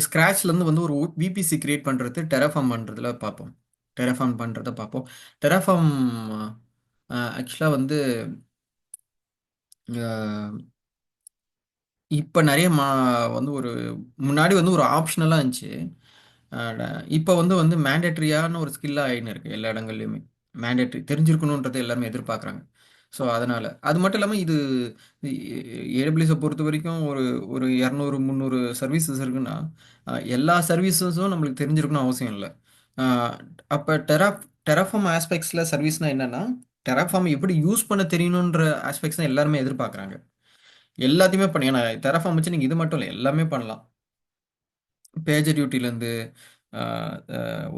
ஸ்க்ராட்ச்லேருந்து வந்து ஒரு VBC create பண்ணுறது டெராஃபார்ம் பண்ணுறதுல பார்ப்போம். டெராஃபார்ம் பண்ணுறத பார்ப்போம். டெராஃபார்ம் ஆக்சுவலாக வந்து இப்போ நிறைய வந்து ஒரு முன்னாடி வந்து ஒரு ஆப்ஷனலாக இருந்துச்சு. இப்போ வந்து மேண்டேட்ரியான ஒரு ஸ்கில்லாக ஆயின்னு இருக்கு எல்லா இடங்கள்லையுமே. மேண்டேட்ரி தெரிஞ்சிருக்கணுன்றதை எல்லாருமே எதிர்பார்க்குறாங்க. ஸோ அதனால் அது மட்டும் இல்லாமல் இது ஏடபிள்யூஎஸை பொறுத்த வரைக்கும் ஒரு ஒரு 200 300 சர்வீசஸ் இருக்குன்னா எல்லா சர்வீசஸும் நம்மளுக்கு தெரிஞ்சிருக்கணும் அவசியம் இல்லை. அப்போ டெராஃபார்ம் ஆஸ்பெக்ட்ஸில் சர்வீஸ்னால் என்னென்னா டெராஃபார்ம் எப்படி யூஸ் பண்ண தெரியணுன்ற ஆஸ்பெக்ட்ஸ் தான் எல்லாருமே எதிர்பார்க்குறாங்க. எல்லாத்தையுமே பண்ணி ஏன்னா டெராஃபார்ம் வச்சு நீங்கள் இது மட்டும் இல்லை எல்லாமே பண்ணலாம். பேஜர் டியூட்டிலேருந்து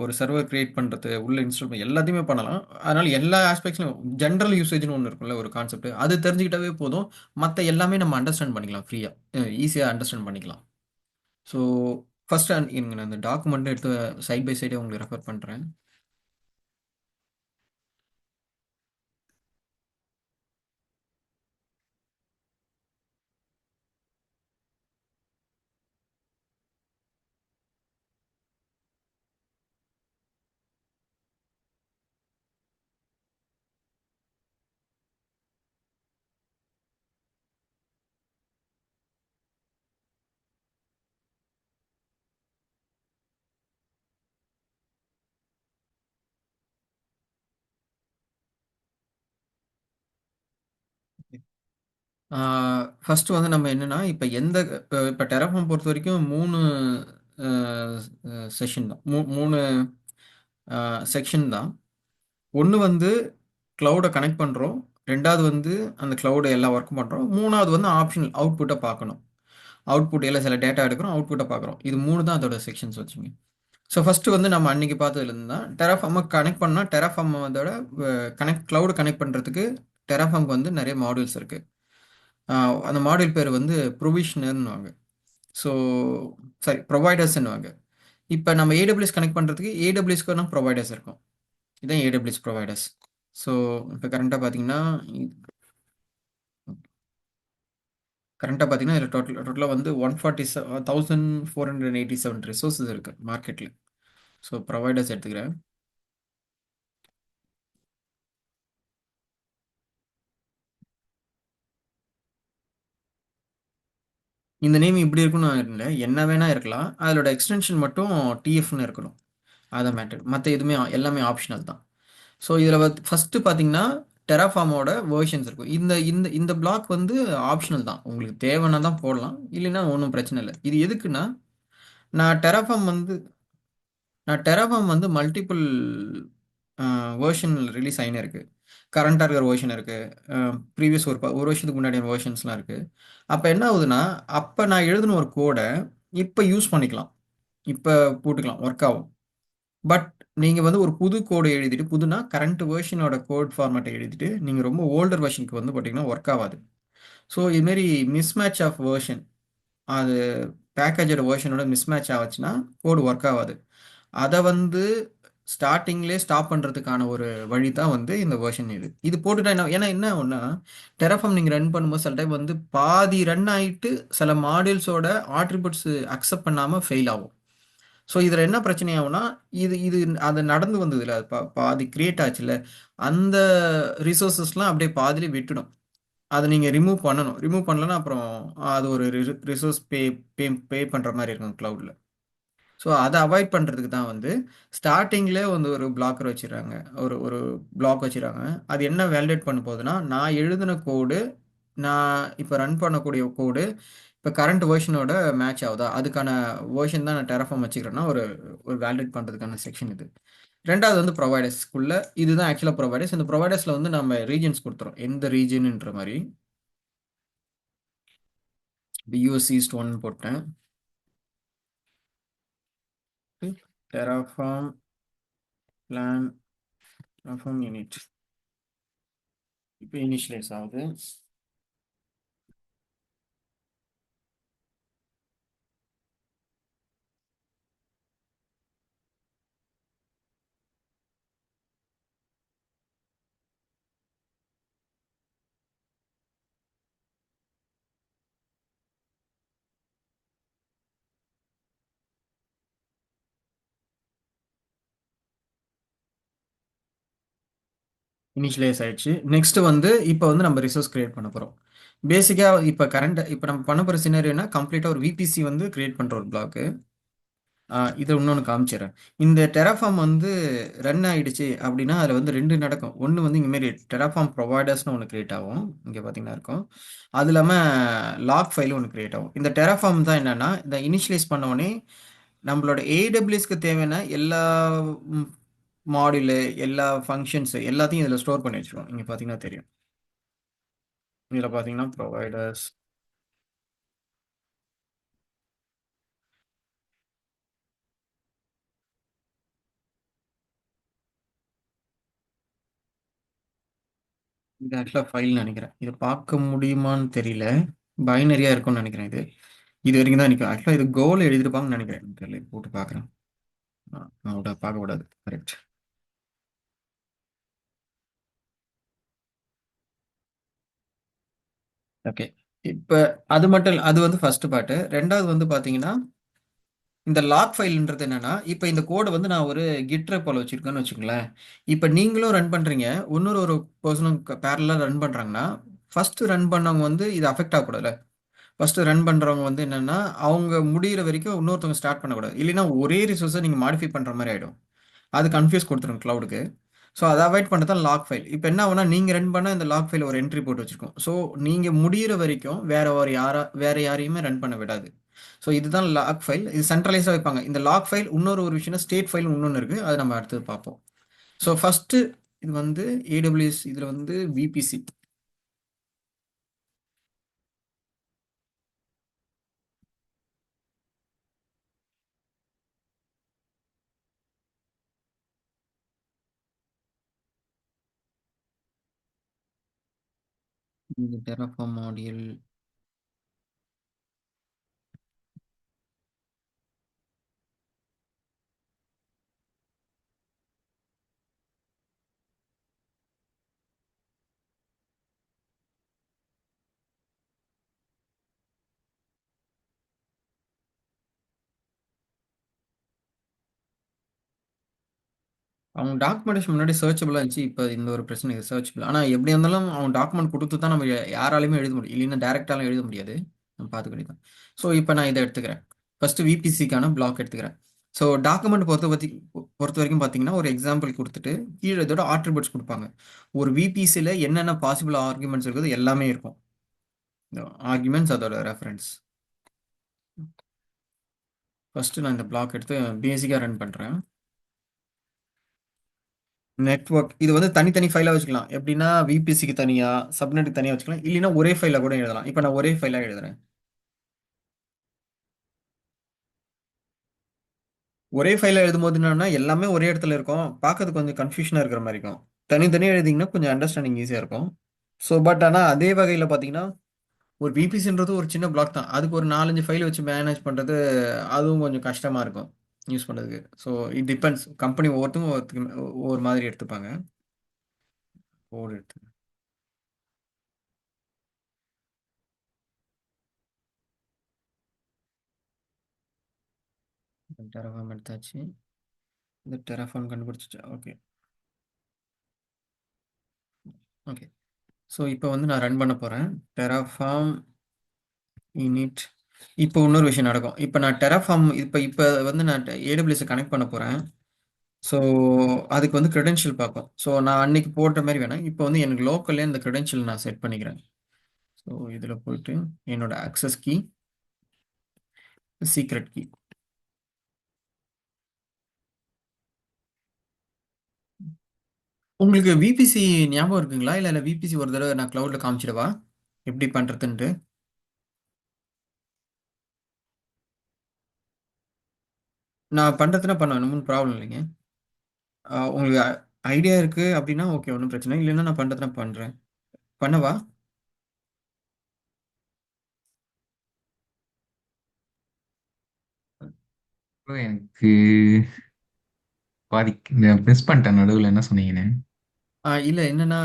ஒரு சர்வர் கிரியேட் பண்ணுறது உள்ள இன்ஸ்டால் பண்ணி எல்லாத்தையுமே பண்ணலாம். அதனால் எல்லா ஆஸ்பெக்ட்ஸ்லையும் ஜென்ரல் யூசேஜ்னு ஒன்று இருக்குல்ல ஒரு கான்செப்ட் அது தெரிஞ்சுக்கிட்டாவே போதும். மற்ற எல்லாமே நம்ம அண்டர்ஸ்டாண்ட் பண்ணிக்கலாம் ஃப்ரீயாக ஈஸியாக அண்டர்ஸ்டாண்ட் பண்ணிக்கலாம். ஸோ ஃபர்ஸ்ட் இருங்க நான் அந்த டாக்குமெண்ட்டை எடுத்து சைட் பை சைடே உங்களுக்கு ரெஃபர் பண்ணுறேன். ஃபர்ஸ்ட் வந்து நம்ம என்னன்னா இப்போ இப்போ டெராஃபார்ம் பொறுத்த வரைக்கும் 3 செஷன் தான். 3 செக்ஷன் தான். ஒன்று வந்து க்ளவுடை கனெக்ட் பண்ணுறோம். ரெண்டாவது வந்து அந்த க்ளவுடை எல்லா ஒர்க்கும் பண்ணுறோம். மூணாவது வந்து ஆப்ஷனல் அவுட்புட்டை பார்க்கணும். அவுட்புட் எல்லாம் சில டேட்டா எடுக்கிறோம், அவுட்புட்டை பார்க்குறோம். இது 3 தான் அதோட செக்ஷன்ஸ் வச்சுங்க. ஸோ ஃபஸ்ட்டு வந்து நம்ம அன்னைக்கு பார்த்ததுலேருந்து தான் டெராஃபார்மை கனெக்ட் பண்ணால் டெராஃபார்ம் அதோட க்ளவுடு கனெக்ட் பண்ணுறதுக்கு டெராஃபார்ம்க்கு வந்து நிறைய மாடியூல்ஸ் இருக்குது. அந்த மாடியூல் பேர் வந்து ப்ரொவிஷனர்னுவாங்க. So sorry ப்ரொவைடர்ஸ்ன்னுவாங்க. இப்போ நம்ம ஏடபிள்யூஎஸ் கனெக்ட் பண்ணுறதுக்கு ஏடபிள்யூஎஸ்க்கு ப்ரொவைடர்ஸ் இருக்கும். இதான் ஏடபிள்யூஎஸ் ப்ரொவைடர்ஸ். ஸோ இப்போ கரண்ட்டாக பார்த்தீங்கன்னா இதில் டோட்டலாக வந்து 147,487 ரிசோர்ஸஸ் இருக்குது மார்க்கெட்டில். ஸோ ப்ரொவைடர்ஸ் எடுத்துக்கிறேன். இந்த நேம் இப்படி இருக்குன்னு இல்லை, என்ன வேணால் இருக்கலாம். அதோட எக்ஸ்டென்ஷன் மட்டும் டிஎஃப்னு இருக்கணும். அதான் மேட்டர். மற்ற எதுவுமே எல்லாமே ஆப்ஷனல் தான். ஸோ இதில் ஃபஸ்ட்டு பார்த்தீங்கன்னா டெராஃபார்மோட வேர்ஷன்ஸ் இருக்கும். இந்த இந்த இந்த பிளாக் வந்து ஆப்ஷனல் தான். உங்களுக்கு தேவைன்னா தான் போடலாம், இல்லைன்னா ஒன்றும் பிரச்சனை இல்லை. இது எதுக்குன்னா நான் டெராஃபார்ம் வந்து மல்டிபிள் வேர்ஷன் ரிலீஸ் ஆகினே இருக்கு. கரண்ட்டாக இருக்கிற வேர்ஷன் இருக்குது. ப்ரீவியஸ் ஒரு வருஷத்துக்கு முன்னாடியான வேர்ஷன்ஸ்லாம் இருக்குது. அப்போ என்ன ஆகுதுன்னா அப்போ நான் எழுதின ஒரு கோடை இப்போ யூஸ் பண்ணிக்கலாம். இப்போ போட்டுக்கலாம், ஒர்க் ஆகும். பட் நீங்கள் வந்து ஒரு புது கோடு எழுதிட்டு புதுனா கரண்ட் வேர்ஷனோட கோட் ஃபார்மேட்டை எழுதிட்டு நீங்கள் ரொம்ப ஓல்டர் வெர்ஷனுக்கு வந்து போட்டிங்கன்னா ஒர்க் ஆகாது. ஸோ இதுமாரி மிஸ்மேட்ச் ஆஃப் வேர்ஷன் அது பேக்கேஜோட வேர்ஷனோட மிஸ்மேட்ச் ஆச்சுன்னா கோடு ஒர்க் ஆகாது. அதை வந்து ஸ்டார்டிங்லேயே ஸ்டாப் பண்ணுறதுக்கான ஒரு வழி தான் வந்து இந்த வேர்ஷன். இது போட்டுட்டா என்ன ஏன்னா என்ன ஒன்றா டெராஃபார்ம் நீங்கள் ரன் பண்ணும்போது சில டைம் வந்து பாதி ரன் ஆகிட்டு சில மாடியூல்ஸோட ஆட்ரிபியூட்ஸ் அக்செப்ட் பண்ணாமல் ஃபெயில் ஆகும். ஸோ இதில் என்ன பிரச்சனை ஆகும்னா இது இது அது நடந்து வந்ததில்ல, அது பாதி கிரியேட் ஆச்சுல்ல, அந்த ரிசோர்ஸஸ்லாம் அப்படியே பாதியிலே விட்டுடும். அதை நீங்கள் ரிமூவ் பண்ணணும். ரிமூவ் பண்ணலன்னா அப்புறம் அது ஒரு ரிசோர்ஸ் பே பே பே பண்ணுற மாதிரி இருக்கும் க்ளவுடில். ஸோ அதை அவாய்ட் பண்ணுறதுக்கு தான் வந்து ஸ்டார்டிங்லேயே வந்து ஒரு பிளாக்கர் வச்சுருக்காங்க, ஒரு ஒரு பிளாக் வச்சுருக்காங்க. அது என்ன வேலிடேட் பண்ண போகுதுன்னா நான் எழுதின கோடு, நான் இப்போ ரன் பண்ணக்கூடிய கோடு இப்போ கரண்ட் வேர்ஷனோட மேட்ச் ஆகுதா, அதுக்கான வேர்ஷன் தான் நான் டெராஃபார்ம் வச்சுக்கிறேன்னா ஒரு ஒரு வேலிடேட் பண்ணுறதுக்கான செக்ஷன் இது. ரெண்டாவது வந்து ப்ரொவைடர்ஸ்க்குள்ள இதுதான் ஆக்சுவலாக ப்ரொவைடர்ஸ். இந்த ப்ரொவைடர்ஸில் வந்து நம்ம ரீஜன்ஸ் கொடுத்துறோம், எந்த ரீஜன்ன்ற மாதிரி. இப்போ யூஎஸ் ஈஸ்ட் ஒன் போட்டேன். டெராஃபார்ம் பிளான் டெராஃபார்ம் யூனிட் இப்போ இனிஷியலைஸ் ஆகுது. இனிஷியலைஸ் ஆயிடுச்சு. நெக்ஸ்ட் வந்து இப்போ வந்து நம்ம ரிசோர்ஸ் கிரியேட் பண்ண போறோம். பேசிக்கா இப்போ நம்ம பண்ண போற சினாரியோனா கம்ப்ளீட்டா ஒரு விபிசி வந்து கிரியேட் பண்ற ஒரு பிளாக். இதை இன்னொன்று காமிச்சிடுறேன். இந்த டெராஃபார்ம் வந்து ரன் ஆயிடுச்சு அப்படின்னா அதில் வந்து ரெண்டு நடக்கும். ஒன்று வந்து இங்கமாரி டெராஃபார்ம் ப்ரொவைடர்ஸ்னு ஒன்று கிரியேட் ஆகும். இங்கே பார்த்தீங்கன்னா இருக்கும். அது இல்லாமல் லாக் ஃபைலும் ஒன்று கிரியேட் ஆகும். இந்த டெராஃபார்ம் தான் என்னன்னா இந்த இனிஷியலைஸ் பண்ண உடனே நம்மளோட ஏடபிள்யூஎஸ்க்கு தேவையான எல்லா மாடியூலு, எல்லா ஃபங்க்ஷன்ஸ் எல்லாத்தையும் இதில் ஸ்டோர் பண்ணி வச்சிருக்கோம். இங்கே பார்த்தீங்கன்னா தெரியும். இதில் பார்த்தீங்கன்னா ப்ரொவைடர்ஸ். இது ஆக்சுவலாக ஃபைல்னு நினைக்கிறேன். இதை பார்க்க முடியுமான்னு தெரியல. பைனரியா இருக்கும்னு நினைக்கிறேன் இது. இது வரைக்கும் தான் நிற்கும். ஆக்சுவலாக இது கோல் எழுதிருப்பாங்கன்னு நினைக்கிறேன். எனக்கு தெரியல. போட்டு பார்க்குறேன். பார்க்க கூடாது. கரெக்ட். ஓகே. இப்போ அது மட்டும் இல்ல. அது வந்து ஃபர்ஸ்ட் பார்ட்டு. ரெண்டாவது வந்து பார்த்தீங்கன்னா இந்த லாக் ஃபைல்ன்றது என்னன்னா, இப்ப இந்த கோட வந்து நான் ஒரு கிட் ரெப்போல வச்சிருக்கேன்னு வச்சுக்கங்களேன். இப்ப நீங்களும் ரன் பண்றீங்க. இன்னொரு ஒரு பெர்சனும் பேரலலா ரன் பண்றாங்கன்னா, ஃபர்ஸ்ட் ரன் பண்ணவங்க வந்து இது அஃபெக்ட் ஆகக்கூடாதுல்ல. ஃபர்ஸ்ட் ரன் பண்றவங்க வந்து என்னன்னா, அவங்க முடியிற வரைக்கும் இன்னொருத்தவங்க ஸ்டார்ட் பண்ணக்கூடாது. இல்லைன்னா ஒரே ரிசோர்ஸ நீங்க மாடிஃபை பண்ற மாரி ஆயிடும். அது கன்ஃப்யூஸ் கொடுத்துரும் கிளவுடுக்கு. ஸோ அதை அவாய்ட் பண்ண தான் லாக் ஃபைல். இப்போ என்ன ஆகும்னா, நீங்க ரன் பண்ண இந்த லாக் ஃபைல் ஒரு என்ட்ரி போட்டு வச்சிருக்கோம். ஸோ நீங்க முடியிற வரைக்கும் வேற யாரையுமே ரன் பண்ண விடாது. ஸோ இதுதான் லாக் ஃபைல். இது சென்ட்ரலைஸா வைப்பாங்க. இந்த லாக் ஃபைல் இன்னொரு ஒரு விஷயம் ஸ்டேட் ஃபைல் இன்னொன்னு இருக்கு. அதை நம்ம அடுத்தது பார்ப்போம். ஸோ ஃபர்ஸ்ட் இது வந்து ஏடபிள்யூஎஸ் இதுல வந்து விபிசி. இந்த டெராஃபார்ம் மாடியூல். அவங்க டாக்குமெண்டேஷன் முன்னாடி சர்ச்சபிளா இருந்துச்சு. இப்போ இந்த ஒரு பிரச்சனை சர்ச்சபிள். ஆனா எப்படி இருந்தாலும் அவங்க டாக்குமெண்ட் கொடுத்து தான் நம்ம யாராலையுமே எழுத முடியும். இல்லைன்னா டேரக்டாலாம் எழுத முடியாது. நம்ம பார்த்துக்க வேண்டியதான். ஸோ இப்போ நான் இதை எடுத்துக்கிறேன். ஃபர்ஸ்ட் விபிசிக்கான பிளாக் எடுத்துக்கிறேன். ஸோ டாக்குமெண்ட் பொறுத்த வரைக்கும் பார்த்தீங்கன்னா ஒரு எக்ஸாம்பிள் கொடுத்துட்டு கீழே இதோட ஆட்ரிபியூட்ஸ் கொடுப்பாங்க. ஒரு விபிசியில் என்னென்ன பாசிபிள் ஆர்குமெண்ட்ஸ் இருக்குது எல்லாமே இருக்கும். ஆர்குமெண்ட்ஸ் அதோட ரெஃபரன்ஸ். ஃபர்ஸ்ட் நான் இந்த பிளாக் எடுத்து பேசிக்காக ரன் பண்ணுறேன். நெட்வொர்க் இது வந்து தனித்தனி ஃபைலா வச்சுக்கலாம். எப்படின்னா விபிசிக்கு தனியா, சப்நெட்டுக்கு தனியா வச்சுக்கலாம். இல்லைன்னா ஒரே ஃபைலா கூட எழுதலாம். இப்போ நான் ஒரே ஃபைலா எழுதுறேன். ஒரே ஃபைலா எழுதும்போது என்னன்னா எல்லாமே ஒரே இடத்துல இருக்கும். பார்க்கறதுக்கு கொஞ்சம் கன்ஃபியூஷனா இருக்கிற மாதிரி இருக்கும். தனித்தனியா எழுதிங்கன்னா கொஞ்சம் அண்டர்ஸ்டாண்டிங் ஈஸியா இருக்கும். ஸோ பட் ஆனால் அதே வகையில் பார்த்தீங்கன்னா ஒரு விபிசின்றது ஒரு சின்ன பிளாக் தான். அதுக்கு ஒரு 4, 5 ஃபைல் வச்சு மேனேஜ் பண்ணுறது அதுவும் கொஞ்சம் கஷ்டமா இருக்கும் யூஸ் பண்ணுறதுக்கு. So it depends. கம்பெனி ஒவ்வொருத்தரும் ஒவ்வொரு மாதிரி எடுத்துப்பாங்க. கோட் எடுத்து டெராஃபார்ம் எடுத்தாச்சு. இந்த டெராஃபார்ம் கண்டுபிடிச்சிச்சு. ஓகே. ஓகே. ஸோ இப்போ வந்து நான் ரன் பண்ண போகிறேன். Terraform init. இப்போ இன்னொரு விஷயம் நடக்கும். இப்போ நான் டெராஃபார்ம் இப்போ இப்போ வந்து நான் ஏடபிள்யூஎஸ் கனெக்ட் பண்ண போகிறேன். ஸோ அதுக்கு வந்து கிரெடென்ஷியல் பார்ப்போம். ஸோ நான் அன்னைக்கு போட்ட மாதிரி வேணாம். இப்போ வந்து எனக்கு லோக்கல்லே இந்த கிரெடென்ஷியல் நான் செட் பண்ணிக்கிறேன். ஸோ இதில் போயிட்டு என்னோட அக்சஸ் கீ, சீக்ரெட் கீ. உங்களுக்கு விபிசி ஞாபகம் இருக்குங்களா? இல்லை விபிசி ஒரு தடவை நான் க்ளவுடில் காமிச்சிடவா எப்படி பண்ணுறதுன்ட்டு? நான் பண்ணுறதுனா பண்ணுவேன். ஒன்றும் ப்ராப்ளம் இல்லைங்க. உங்களுக்கு ஐடியா இருக்கு அப்படின்னா ஓகே, ஒன்றும் பிரச்சனை இல்லை. இல்லைன்னா நான் பண்ணுறதுனா பண்ணுறேன். பண்ணவா? ப்ரோ எனக்கு பாதி மிஸ் பண்ணிட்டேன் நடுவில் என்ன சொன்னீங்கன்னு. இல்ல என்னன்னா,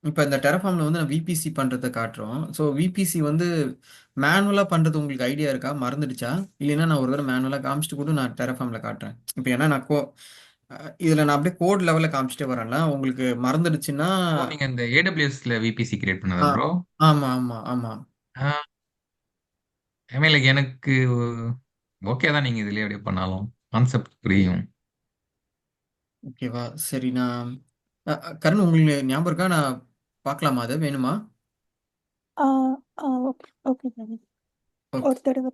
இப்ப இந்த Terraformல வந்து நான் விபிசி பண்றத காட்டுறோம். ஸோ விபிசி வந்து மேனுவலா பண்றது உங்களுக்கு ஐடியா இருக்கா? மறந்துடுச்சா? இல்லைன்னா நான் ஒரு தடவ மேனுவலா காமிச்சுட்டு கூட நான் Terraformல காட்டுறேன். இப்ப ஏன்னா நான் இதுல நான் அப்படியே கோட் லெவல்ல காமிச்சிட்டே வரேன்ல, உங்களுக்கு மறந்துடுச்சுன்னா. ஓ! நீங்க அந்த AWSல விபிசி கிரியேட் பண்ணதா ஆ, ப்ரோ? ஆமா ஆமா ஆமா. ஆ ஐ மீன் லைக் எனக்கு ஓகே தான் நீங்க இதுலயே அப்படியே பண்ணாலும். கான்செப்ட் புரியும். ஓகேவா? சரி, நான் கரண், உங்களுக்கு ஞாபகம் இருக்கா? நான் பார்க்கலாமா, அது வேணுமா? ஆ, ஓகே, ஓகே தானே. ஓகே. ஒரு தடவ.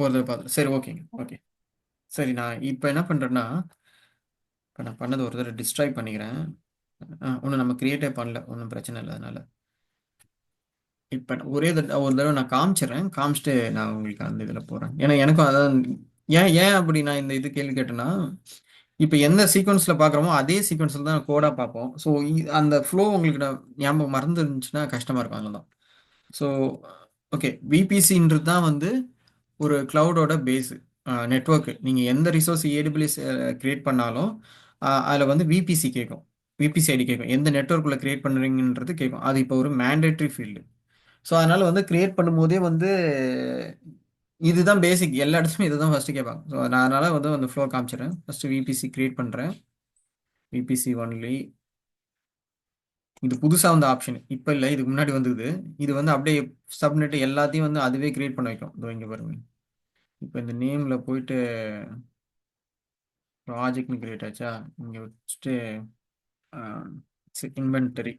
ஒரு தடவை பார்த்து சரி, ஓகேங்க, ஓகே. சரி, நான் இப்போ என்ன பண்ணுறேன்னா, இப்போ நான் பண்ணது ஒரு தடவை டிஸ்ட்ராய் பண்ணிக்கிறேன். ஒன்றும் நம்ம கிரியேட்டே பண்ணல, ஒன்றும் பிரச்சனை இல்லை. அதனால இப்போ ஒரே ஒரு தடவை நான் காமிச்சிடுறேன். காமிச்சிட்டு நான் உங்களுக்கு அந்த இதில் போகிறேன். ஏன்னா எனக்கும் அதான். ஏன் ஏன் அப்படி நான் இந்த இது கேள்வி கேட்டேன்னா, இப்போ எந்த சீக்வன்ஸில் பார்க்குறோமோ அதே சீக்வன்ஸில் தான் கோடாக பார்ப்போம். ஸோ அந்த ஃப்ளோ உங்களுக்கு ஞாபகம் மறந்து இருந்துச்சுன்னா கஷ்டமாக இருக்கும். அதனால தான். ஸோ ஓகே, விபிசின்றது தான் வந்து ஒரு கிளவுடோட பேஸு நெட்வொர்க்கு. நீங்கள் எந்த ரிசோர்ஸ் ஏடபிள்யூஎஸ் கிரியேட் பண்ணாலும் அதில் வந்து விபிசி கேட்கும். விபிசி ஐடி கேட்கும். எந்த நெட்வொர்க்குள்ளே கிரியேட் பண்ணுறீங்கன்றது கேட்கும். அது இப்போ ஒரு மேண்டேட்ரி ஃபீல்டு. ஸோ அதனால் வந்து கிரியேட் பண்ணும்போதே வந்து இதுதான் பேசிக். எல்லா இடத்துலையும் இதுதான் ஃபஸ்ட்டு கேட்பாங்க. ஸோ நான் அதனால் வந்து அந்த ஃப்ளோ காமிச்சிடுறேன். ஃபஸ்ட்டு விபிசி கிரியேட் பண்ணுறேன். VBC only. இது புதுசாக வந்த ஆப்ஷன் இப்போ இல்லை, இதுக்கு முன்னாடி வந்தது. இது வந்து அப்படியே சப்நெட் எல்லாத்தையும் வந்து அதுவே கிரியேட் பண்ண வைக்கும். இதோ இங்கே பாருங்க. இப்போ இந்த நேமில் போயிட்டு ப்ராஜெக்ட்னு கிரியேட் ஆச்சா, இங்கே வச்சுட்டு இன்வென்டரி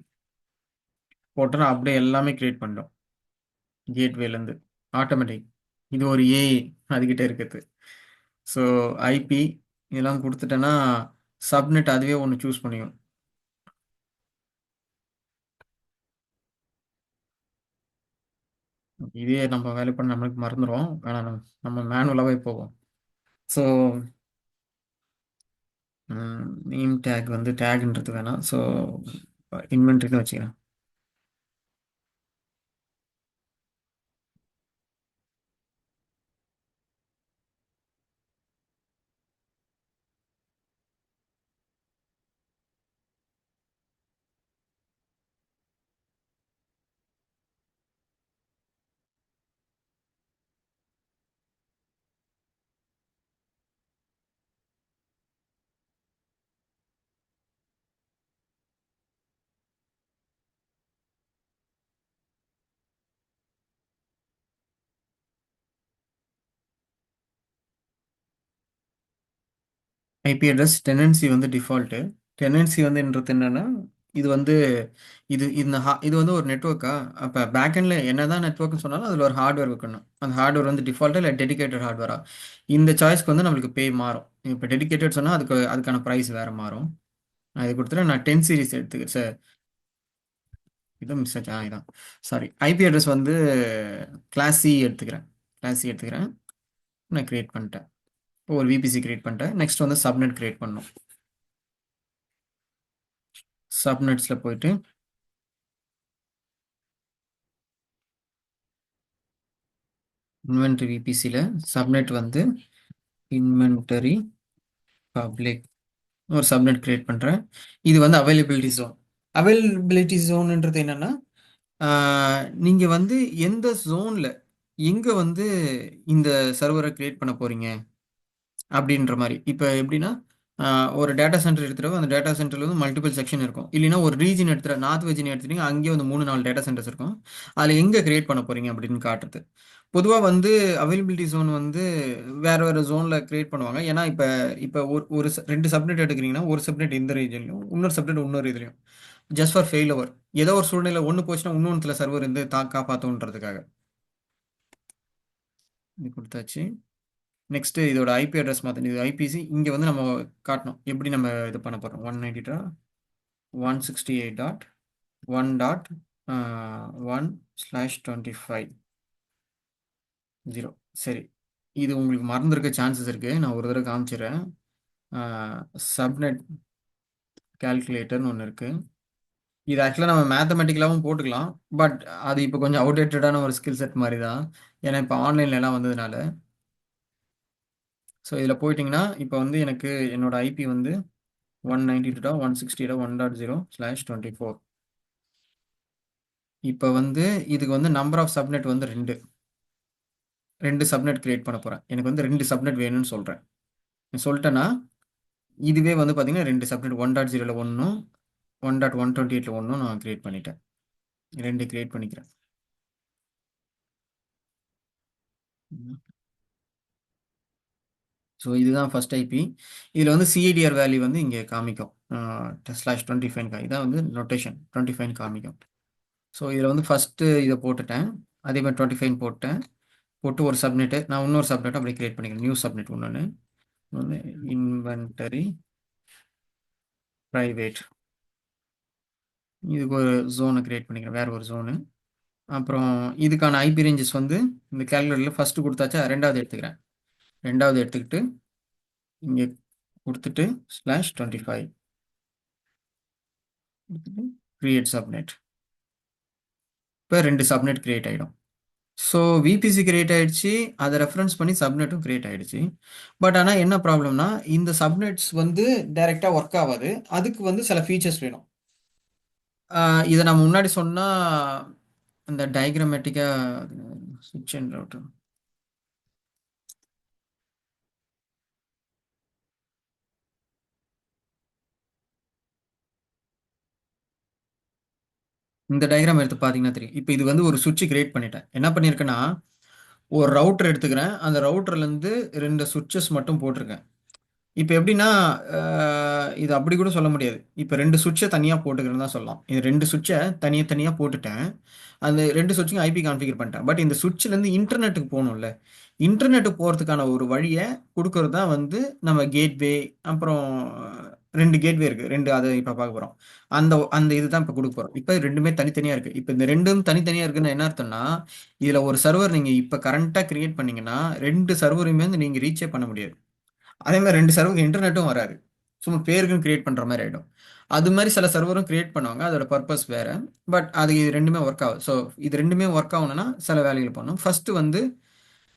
போட்டோன்னா அப்படியே எல்லாமே கிரியேட் பண்ணிட்டோம். கேட்வேலேருந்து ஆட்டோமேட்டிக். இது ஒரு ஏஐ அதுக்கிட்ட இருக்குது. ஸோ ஐபி இதெல்லாம் கொடுத்துட்டேன்னா சப்நெட் அதுவே ஒன்று சூஸ் பண்ணிக்கும். இதே நம்ம வேலை பண்ண நம்மளுக்கு மறந்துடும். ஆனால் நம்ம மேனுவலாகவே போவோம். ஸோ நேம் டேக் வந்து டேக்ன்றது வேணாம். ஸோ இன்வென்ட்ரின்னு வச்சுக்கிறேன். ஐபி அட்ரஸ் டெனன்சி வந்து டிஃபால்ட்டு. டெனன்சி வந்துன்றது என்னன்னா, இது வந்து இது வந்து ஒரு நெட்வொர்க்கா. அப்போ பேக்கெண்டில் என்ன தான் நெட்வொர்க்னு சொன்னாலும் அதில் ஒரு ஹார்ட்வேர் வைக்கணும். அந்த ஹார்ட்வேர் வந்து டிஃபால்ட்டாக இல்லை டெடிகேட்டட் ஹார்ட்வேரா. இந்த சாய்ஸ்க்கு வந்து நம்மளுக்கு பே மாறும். இப்போ டெடிகேட்டட் சொன்னால் அதுக்கான ப்ரைஸ் வேறு மாறும். நான் இது கொடுத்துட்டு நான் 10 சீரிஸ் எடுத்துக்கிறேன் சார். இதுவும் மிஸ் ஆச்சா, இதான். சாரி, ஐபி அட்ரஸ் வந்து கிளாஸ் சி எடுத்துக்கிறேன். கிளாஸ் சி எடுத்துக்கிறேன். நான் கிரியேட் பண்ணிட்டேன். இப்போ ஒரு விபிசி கிரியேட் பண்ணிட்டேன். நெக்ஸ்ட் வந்து சப்நெட் கிரியேட் பண்ணணும். சப்நெட்ஸில் போயிட்டு இன்வென்டரி விபிசியில் சப்நெட் வந்து இன்வென்டரி பப்ளிக் ஒரு சப்நெட் கிரியேட் பண்ணுறேன். இது வந்து அவைலபிலிட்டி ஜோன். அவைலபிலிட்டி ஜோன்ன்றது என்னென்னா, நீங்கள் வந்து எந்த ஜோனில் எங்கே வந்து இந்த சர்வரை கிரியேட் பண்ண போகிறீங்க அப்படின்ற மாதிரி. இப்போ எப்படின்னா, ஒரு டேட்டா சென்டர் எடுத்துகிட்டு அந்த டேட்டா சென்டரில் வந்து மல்டிபிள் செக்ஷன் இருக்கும். இல்லைன்னா ஒரு ரீஜன் எடுத்துகிற நார்த் வெர்ஜினியா எடுத்துட்டீங்க, அங்கேயே வந்து 3-4 டேட்டா சென்டர்ஸ் இருக்கும். அதில் எங்கே கிரியேட் பண்ண போகிறீங்க அப்படின்னு காட்டுறது. பொதுவாக வந்து அவைலபிலிட்டி ஜோன் வந்து வேறு வேறு ஜோனில் கிரியேட் பண்ணுவாங்க. ஏன்னா இப்போ இப்போ ரெண்டு சப்நெட் எடுக்கிறீங்கன்னா, ஒரு சப்நெட் இந்த ரீஜன்லையும் இன்னொரு சப்நெட் இன்னொரு இதுலையும், ஜஸ்ட் ஃபார் ஃபெயில் ஓவர். ஏதோ ஒரு சூழ்நிலை ஒன்று போச்சுன்னா இன்னொன்றுல சர்வர் இருந்து காப்பாற்றணுன்றதுக்காக இது கொடுத்தாச்சு. நெக்ஸ்ட்டு இதோட ஐபி அட்ரஸ் மாற்றணும். இது ஐபிசி இங்கே வந்து நம்ம காட்டணும் எப்படி நம்ம இது பண்ண போகிறோம். 192.168.1/25 சரி. இது உங்களுக்கு மறந்துருக்க சான்சஸ் இருக்குது. நான் ஒரு தடவை காமிச்சிடுறேன். சப்நெட் கால்குலேட்டர்னு ஒன்று இருக்குது. இது ஆக்சுவலாக நம்ம மேத்தமெட்டிக்கலாகவும் போட்டுக்கலாம். பட் அது இப்போ கொஞ்சம் அவுடேட்டடான ஒரு ஸ்கில் செட் மாதிரி தான். ஏன்னா இப்போ ஆன்லைன்ல எல்லாம் வந்ததுனால. ஸோ இதில் போயிட்டிங்கன்னா இப்போ வந்து எனக்கு என்னோட ஐபி வந்து 192.168.1.0/24. இப்போ வந்து இதுக்கு வந்து நம்பர் ஆஃப் சப்நெட் வந்து ரெண்டு சப்நெட் கிரியேட் பண்ண போகிறேன். எனக்கு வந்து 2 சப்நெட் வேணும்னு சொல்கிறேன். சொல்லிட்டேன்னா இதுவே வந்து பார்த்தீங்கன்னா 2 சப்நெட் 1.0ல ஒன்றும் 1.128ல ஒன்றும் நான் கிரியேட் பண்ணிட்டேன். 2 கிரியேட் பண்ணிக்கிறேன். ஸோ இதுதான் ஃபர்ஸ்ட் ஐபி. இதில் வந்து சிஐடிஆர் வேல்யூ வந்து இங்கே காமிக்கும். /25 இதான் வந்து நொட்டேஷன் 25 காமிக்கும். ஸோ இதில் வந்து ஃபஸ்ட்டு இதை போட்டுட்டேன். அதே மாதிரி 25 போட்டேன். போட்டு ஒரு சப்நெட்டு நான் இன்னொரு சப்நெட் அப்படியே கிரியேட் பண்ணிக்கிறேன். நியூ சப்நெட் ஒன்று இன்வென்டரி ப்ரைவேட். இதுக்கு ஒரு ஜோனை கிரியேட் பண்ணிக்கிறேன், வேறு ஒரு ஜோனு. அப்புறம் இதுக்கான ஐபி ரேஞ்சஸ் வந்து இந்த கேல்குலேட்டரில் ஃபஸ்ட்டு கொடுத்தாச்சா, ரெண்டாவது எடுத்துக்கிறேன். ரெண்டாவது எடுத்துக்கிட்டு இங்கே கொடுத்துட்டு /25 கொடுத்துட்டு கிரியேட் சப்நெட். இப்போ 2 சப்நெட் கிரியேட் ஆகிடும். ஸோ விபிசி கிரியேட் ஆகிடுச்சு, அதை ரெஃபரன்ஸ் பண்ணி சப்நெட்டும் கிரியேட் ஆகிடுச்சு. பட் ஆனால் என்ன ப்ராப்ளம்னா, இந்த சப்நெட்ஸ் வந்து டைரெக்டாக ஒர்க் ஆகாது. அதுக்கு வந்து சில ஃபீச்சர்ஸ் வேணும். இதை நம்ம முன்னாடி சொன்னால் அந்த டயக்ராமேட்டிக்காக சுவிட்ச் அண்ட் ரவுட்டர் இந்த டயக்ராம் எடுத்து பார்த்தீங்கன்னா தெரியும். இப்போ இது வந்து ஒரு சுவிட்ச் கிரியேட் பண்ணிட்டேன். என்ன பண்ணியிருக்கேன்னா, ஒரு ரவுட்டர் எடுத்துக்கிறேன். அந்த ரவுட்டர்லேருந்து 2 சுவிட்சஸ் மட்டும் போட்டிருக்கேன். இப்போ எப்படின்னா, இது அப்படி கூட சொல்ல முடியாது. இப்போ 2 சுவிட்சை தனியாக போட்டுக்கிறேன்னு தான் சொல்லலாம். இது 2 சுவிட்சை தனியாக போட்டுட்டேன். அந்த 2 சுவிட்சுக்கும் ஐபி கான்ஃபிகர் பண்ணிட்டேன். பட் இந்த சுவிட்ச்லேருந்து இன்டர்நெட்டுக்கு போகணும்ல. இன்டர்நெட்டுக்கு போகிறதுக்கான ஒரு வழியை கொடுக்கறது தான் வந்து நம்ம கேட்வே. அப்புறம் 2 கேட்வே இருக்குது. 2 அதை இப்போ பார்க்க போகிறோம். அந்த அந்த இதுதான் இப்போ கொடுக்க போகிறோம். இப்போ ரெண்டுமே தனித்தனியாக இருக்குது. இப்போ இந்த ரெண்டும் தனித்தனியாக இருக்குன்னு என்ன அர்த்தம்னா, இதில் ஒரு சர்வர் நீங்கள் இப்போ கரண்ட்டாக கிரியேட் பண்ணீங்கன்னா 2 சர்வரையுமே வந்து நீங்கள் ரீச்சே பண்ண முடியாது. அதே மாதிரி 2 சர்வருக்கு இன்டர்நெட்டும் வராது. சும்மா பேருக்குன்னு கிரியேட் பண்ணுற மாதிரி ஆகிடும். அது மாதிரி சில சர்வரும் கிரியேட் பண்ணுவாங்க. அதோட பர்பஸ் வேறு. பட் அது இது ரெண்டுமே ஒர்க் ஆகும். ஸோ இது ரெண்டுமே ஒர்க் ஆகணும்னா சில வேலைகள் பண்ணணும். ஃபஸ்ட்டு வந்து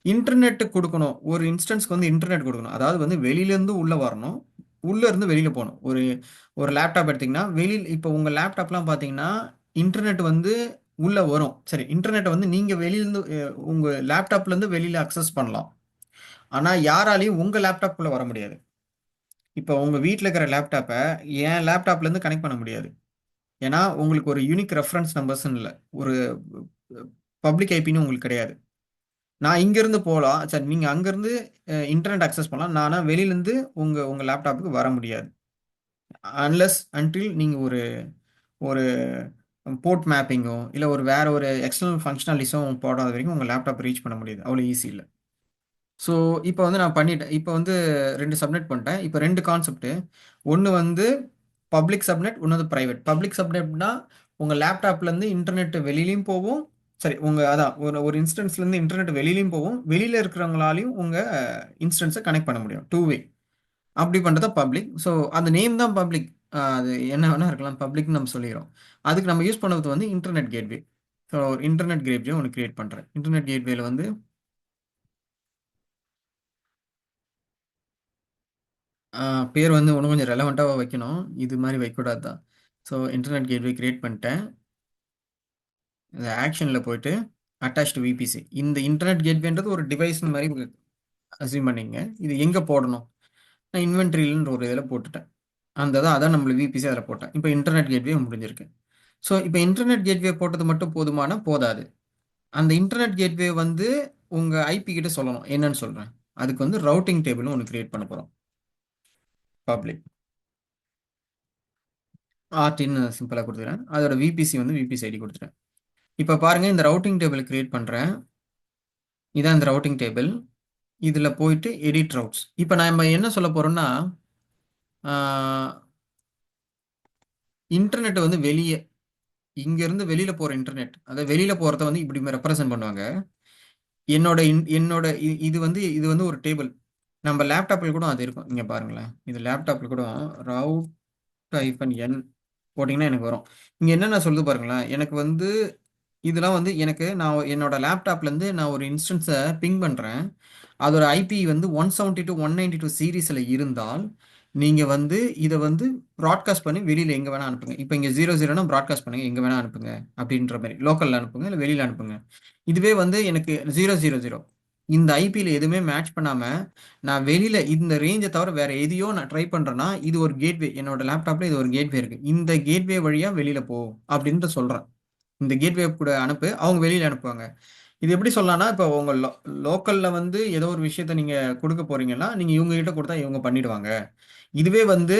இன்டர்நெட்டு கொடுக்கணும். ஒரு இன்ஸ்டன்ஸ்க்கு வந்து இன்டர்நெட் கொடுக்கணும். அதாவது வந்து வெளியிலேருந்து உள்ளே வரணும், உள்ளேருந்து வெளியில் போகணும். ஒரு ஒரு லேப்டாப் எடுத்திங்கன்னா வெளியில், இப்போ உங்கள் லேப்டாப்லாம் பார்த்தீங்கன்னா இன்டர்நெட் வந்து உள்ளே வரும். சரி, இன்டர்நெட்டை வந்து நீங்கள் வெளியிலேருந்து உங்கள் லேப்டாப்லேருந்து வெளியில் அக்சஸ் பண்ணலாம். ஆனால் யாராலையும் உங்கள் லேப்டாப்புக்குள்ளே வர முடியாது. இப்போ உங்கள் வீட்டில் இருக்கிற லேப்டாப்பை என் லேப்டாப்லேருந்து கனெக்ட் பண்ண முடியாது. ஏன்னா உங்களுக்கு ஒரு யூனிக் ரெஃபரன்ஸ் நம்பர்ஸ்ன்னு இல்லை, ஒரு பப்ளிக் ஐபின்னு உங்களுக்கு கிடையாது. நான் இங்கேருந்து போகலாம், சரி நீங்கள் அங்கேருந்து இன்டர்நெட் அக்சஸ் பண்ணலாம். நான் வெளியிலேருந்து உங்கள் லேப்டாப்புக்கு வர முடியாது. அன்லெஸ் அன்டில் நீங்கள் ஒரு ஒரு போர்ட் மேப்பிங்கோ இல்லை ஒரு வேறு ஒரு எக்ஸ்டர்னல் ஃபங்க்ஷனாலிட்டிஸும் போடாத வரைக்கும் உங்கள் லேப்டாப் ரீச் பண்ண முடியாது. அவ்வளோ ஈஸி இல்லை. ஸோ இப்போ வந்து நான் பண்ணிட்டேன். இப்போ வந்து 2 சப்நெட் பண்ணிட்டேன். இப்போ 2 கான்செப்ட்டு. ஒன்று வந்து பப்ளிக் சப்நெட், இன்னொரு ப்ரைவேட். பப்ளிக் சப்நெட்னா உங்கள் லேப்டாப்லேருந்து இன்டர்நெட் வெளியிலையும் போகும். சரி, உங்கள் அதான் ஒரு ஒரு இன்ஸ்டன்ஸ்லேருந்து இன்டர்நெட் வெளியிலையும் போகும். வெளியில் இருக்கிறவங்களாலையும் உங்கள் இன்ஸ்டன்ஸை கனெக்ட் பண்ண முடியும். 2 வே. அப்படி பண்ணுறது பப்ளிக். ஸோ அந்த நேம் தான் பப்ளிக். அது என்ன வேணால் இருக்கலாம், பப்ளிக்னு நம்ம சொல்லிக்கிறோம். அதுக்கு நம்ம யூஸ் பண்ணுறது வந்து இன்டர்நெட் கேட்வே. ஸோ ஒரு இன்டர்நெட் கேட்வே ஒன்று கிரியேட் பண்ணுறேன். இன்டர்நெட் கேட்வேல வந்து பேர் வந்து இன்னும் கொஞ்சம் ரெலவெண்ட்டாக வைக்கணும். இது மாதிரி வைக்கக்கூடாது தான். ஸோ இன்டர்நெட் கேட்வே கிரியேட் பண்ணிட்டேன். இந்த ஆக்ஷனில் போயிட்டு அட்டாச் டு விபிசி. இந்த இன்டர்நெட் கேட்வேன்றது ஒரு டிவைஸ் மாதிரி அசியூம் பண்ணிங்க. இது எங்கே போடணும்? நான் இன்வென்ட்ரியில்ன்ற ஒரு இதில் போட்டுட்டேன். அதான் நம்மளுக்கு விபிசி அதில் போட்டேன். இப்போ இன்டர்நெட் கேட்வே முடிஞ்சிருக்கு. ஸோ இப்போ இன்டர்நெட் கேட்வே போட்டது மட்டும் போதாது. அந்த இன்டர்நெட் கேட்வே வந்து உங்கள் ஐபி கிட்ட சொல்லணும். என்னன்னு சொல்கிறேன். அதுக்கு வந்து ரவுட்டிங் டேபிள்னு ஒன்று கிரியேட் பண்ண போகிறோம். பப்ளிக் ஆர்டின்னு சிம்பிளாக கொடுத்துக்கிறேன். அதோட விபிசி வந்து விபிசி ஐடி கொடுத்துட்டேன். இப்போ பாருங்கள், இந்த ரவுட்டிங் டேபிள் கிரியேட் பண்ணுறேன். இதான் இந்த ரவுட்டிங் டேபிள். இதில் போயிட்டு எடிட் ரவுட்ஸ். இப்போ நம்ம என்ன சொல்ல போகிறோம்னா, இன்டர்நெட் வந்து வெளியே இங்கேருந்து வெளியில் போகிற இன்டர்நெட், அதாவது வெளியில் போகிறத வந்து இப்படி ரெப்ரசன்ட் பண்ணுவாங்க. இது வந்து ஒரு டேபிள். நம்ம லேப்டாப்பில் கூட அது இருக்கும். இங்கே பாருங்களேன், இது லேப்டாப்பில் கூட ரவுட் -n போட்டிங்கன்னா எனக்கு வரும். இங்கே என்னென்ன சொல்லுது பாருங்களேன். எனக்கு வந்து இதெல்லாம் வந்து நான் என்னோட லேப்டாப்லேருந்து நான் ஒரு இன்ஸ்டன்ஸை பிங் பண்ணுறேன். அதோட ஐபி வந்து 172 192 சீரீஸில் இருந்தால் நீங்கள் வந்து இதை வந்து ப்ராட்காஸ்ட் பண்ணி வெளியில் எங்கே வேணால் அனுப்புங்க. இப்போ இங்கே 00னா ப்ராட்காஸ்ட் பண்ணுங்கள், எங்கே வேணால் அனுப்புங்க அப்படின்ற மாதிரி. லோக்கலில் அனுப்புங்க இல்லை வெளியில் அனுப்புங்க. இதுவே வந்து எனக்கு 000 இந்த ஐபியில் எதுவுமே மேட்ச் பண்ணாம நான் வெளியில இந்த ரேஞ்சை தவிர வேற எதையோ நான் ட்ரை பண்றேன்னா இது ஒரு கேட்வே. என்னோட லேப்டாப்ல இது ஒரு கேட்வே இருக்கு. இந்த கேட்வே வழியா வெளியில போ அப்படின்ட்டு சொல்றேன். இந்த கேட்வே கூட அனுப்பு, அவங்க வெளியில அனுப்புவாங்க. இது எப்படி சொல்லலாம்னா, இப்போ உங்க லோக்கல்ல வந்து ஏதோ ஒரு விஷயத்த நீங்க குடுக்க போறீங்கன்னா, நீங்க இவங்க கிட்ட குடுத்தா இவங்க பண்ணிடுவாங்க. இதுவே வந்து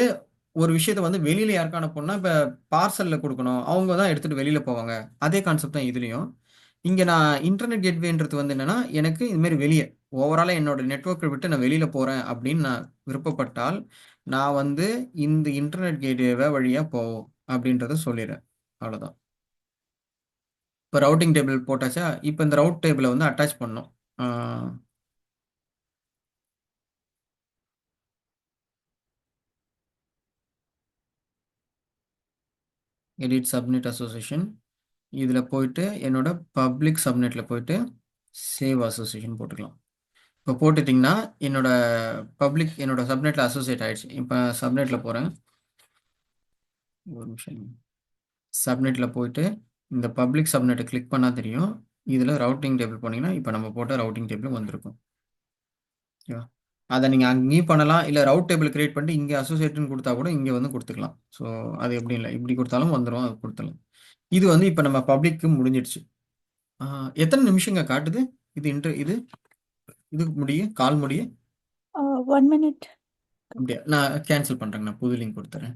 ஒரு விஷயத்த வந்து வெளியில யாருக்கா அனுப்பணும்னா, இப்ப பார்சல்ல குடுக்கணும். அவங்க தான் எடுத்துட்டு வெளியில போவாங்க. அதே கான்செப்ட் தான் இதுலயும். இங்க நான் இன்டர்நெட் கேட்வேன்றது வந்து என்னன்னா, எனக்கு இது மாரி வெளிய ஓவராலா என்னோட நெட்வொர்க்க விட்டு நான் வெளியில போறேன் அப்படின்னு நான் விருப்பப்பட்டால், நான் வந்து இந்த இன்டர்நெட் கேட்வே வழியா அப்படின்றத சொல்லிர்றேன். அவ்வளோதான். இப்ப ரவுட்டிங் டேபிள் போட்டாச்சா? இப்ப இந்த ரவுட் டேபிள வந்து அட்டாச் பண்ணணும். ஆ எடிட் சப்நெட் அசோசியேஷன். இதுல போயிட்டு என்னோட பப்ளிக் சப்நெட்ல போயிட்டு சேவ் அசோசியேஷன் போட்டுக்கலாம். இப்போ போட்டுட்டீங்கன்னா, என்னோட என்னோட சப்நெட்ல அசோசியேட் ஆயிடுச்சு. இப்ப சப்நெட்ல போறேன். ஒரு நிமிஷம். சப்நெட்ல போயிட்டு இந்த பப்ளிக் சப்நெட்ட கிளிக் பண்ணா தெரியும். இதுல ரவுட்டிங் டேபிள் போனீங்கன்னா, இப்ப நம்ம போட்ட ரவுட்டிங் டேபிள் வந்திருக்கும். ஓகேவா? அத நீங்க அங்கேயும் பண்ணலாம். இல்ல ரவுட் டேபிள் கிரியேட் பண்ணிட்டு இங்க அசோசியேட்ன்னு குடுத்தா கூட இங்க வந்து குடுத்துக்கலாம். ஸோ அது எப்படி இல்ல. இப்படி குடுத்தாலும் வந்துரும். அது குடுத்துடலாம். இது வந்து இப்ப நம்ம பப்ளிக்கு முடிஞ்சிடுச்சு. ஆ எத்தன நிமிஷங்க காட்டுது? இது இது இது முடிய கால் முடிய? 1 minute. அப்படியா? நான் கேன்சல் பண்றேங்க. நான் புது லிங்க் குடுத்துர்றேன்.